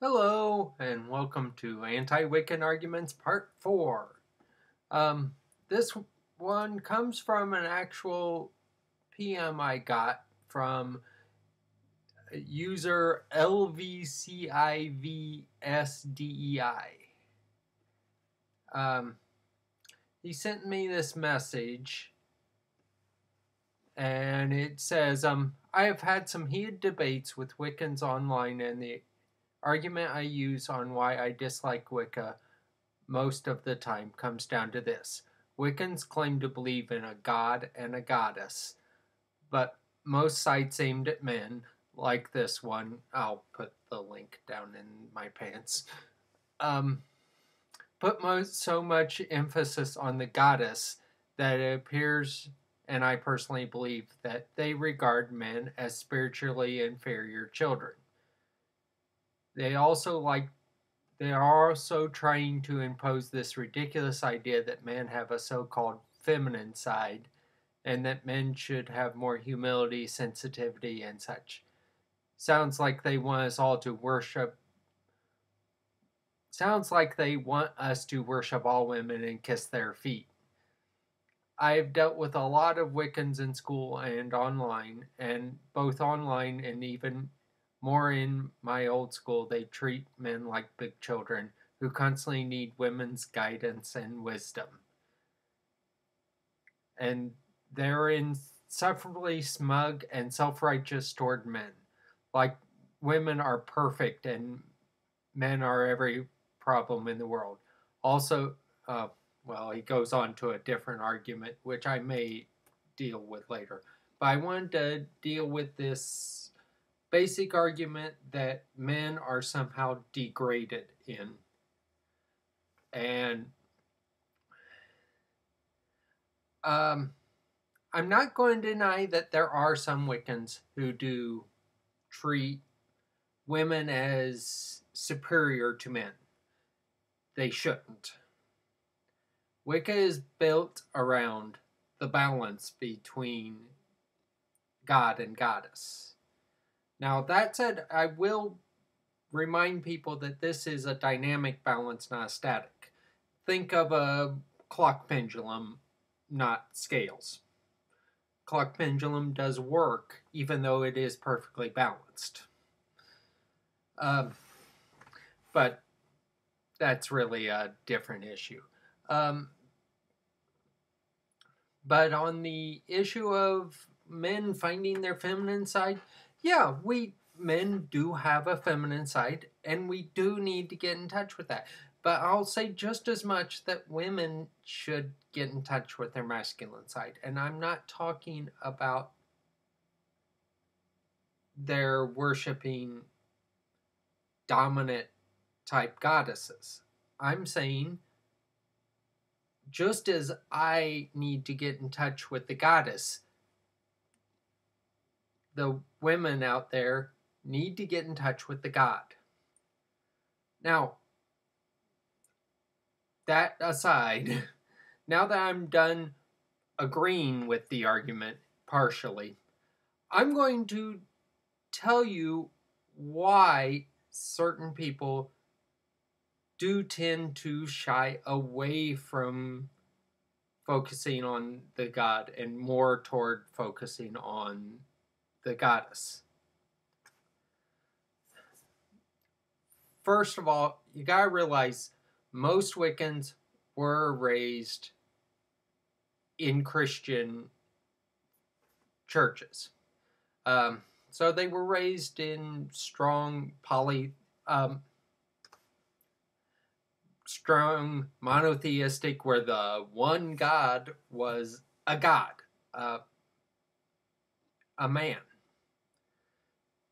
Hello, and welcome to Anti-Wiccan Arguments Part 4. This one comes from an actual PM I got from user LVCIVSDEI. He sent me this message, and it says, I have had some heated debates with Wiccans online, and the argument I use on why I dislike Wicca most of the time comes down to this. Wiccans claim to believe in a god and a goddess, but most sites aimed at men, like this one, I'll put the link down in my pants, put so much emphasis on the goddess that it appears, and I personally believe, that they regard men as spiritually inferior children. They are also trying to impose this ridiculous idea that men have a so-called feminine side and that men should have more humility, sensitivity, and such. Sounds like they want us to worship all women and kiss their feet. I have dealt with a lot of Wiccans in school and online, and both online and even more in my old school, they treat men like big children who constantly need women's guidance and wisdom. And they're insufferably smug and self-righteous toward men. Like women are perfect and men are every problem in the world. Also, he goes on to a different argument, which I may deal with later. But I wanted to deal with this basic argument that men are somehow degraded in. And I'm not going to deny that there are some Wiccans who do treat women as superior to men. They shouldn't. Wicca is built around the balance between God and goddess. Now, that said, I will remind people that this is a dynamic balance, not static. Think of a clock pendulum, not scales. Clock pendulum does work, even though it is perfectly balanced. But that's really a different issue. But on the issue of men finding their feminine side, yeah, we men do have a feminine side, and we do need to get in touch with that. But I'll say just as much that women should get in touch with their masculine side. And I'm not talking about their worshiping dominant type goddesses. I'm saying just as I need to get in touch with the goddess, the women out there need to get in touch with the god. Now, that aside, now that I'm done agreeing with the argument partially, I'm going to tell you why certain people do tend to shy away from focusing on the god and more toward focusing on the goddess. First of all, you gotta realize most Wiccans were raised in Christian churches. So they were raised in strong monotheistic, where the one God was a god, a man.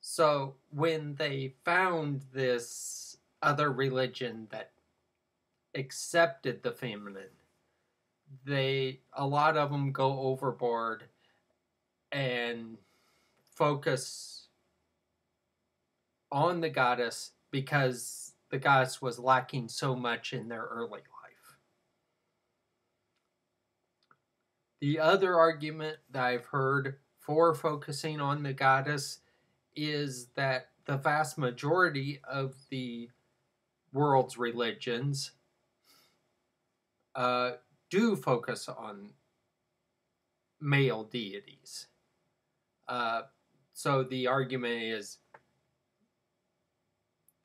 So when they found this other religion that accepted the feminine, a lot of them go overboard and focus on the goddess because the goddess was lacking so much in their early life. The other argument that I've heard for focusing on the goddess is that the vast majority of the world's religions do focus on male deities. So the argument is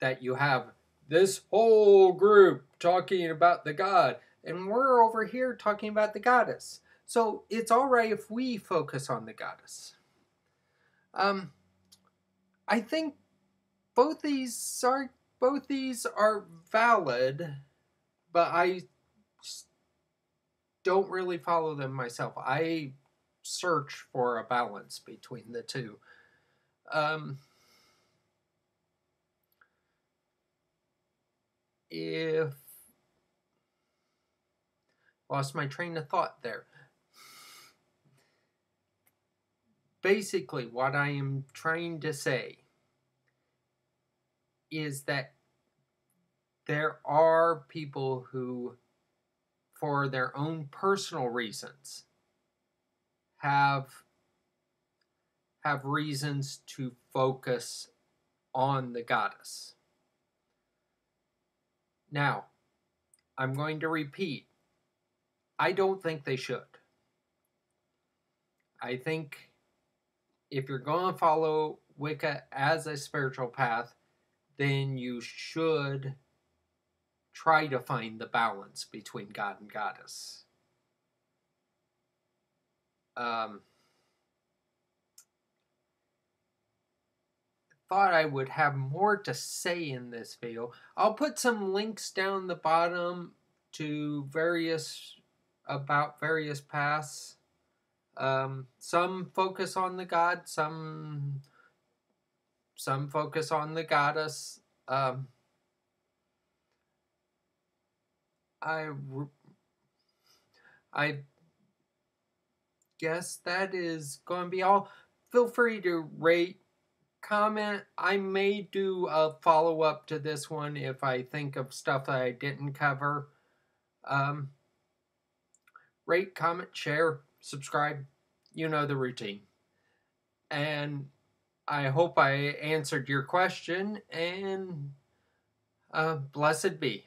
that you have this whole group talking about the god, and we're over here talking about the goddess. So it's all right if we focus on the goddess. I think both these are valid, but I don't really follow them myself. I search for a balance between the two. If lost my train of thought there. Basically, what I am trying to say is that there are people who, for their own personal reasons, have reasons to focus on the goddess. Now, I'm going to repeat, I don't think they should. I think if you're going to follow Wicca as a spiritual path, then you should try to find the balance between God and goddess. Thought I would have more to say in this video. I'll put some links down the bottom to various paths. Some focus on the god, some focus on the goddess. I guess that is going to be all. Feel free to rate, comment. I may do a follow-up to this one if I think of stuff that I didn't cover. Rate, comment, share, subscribe. You know the routine. And I hope I answered your question, and blessed be.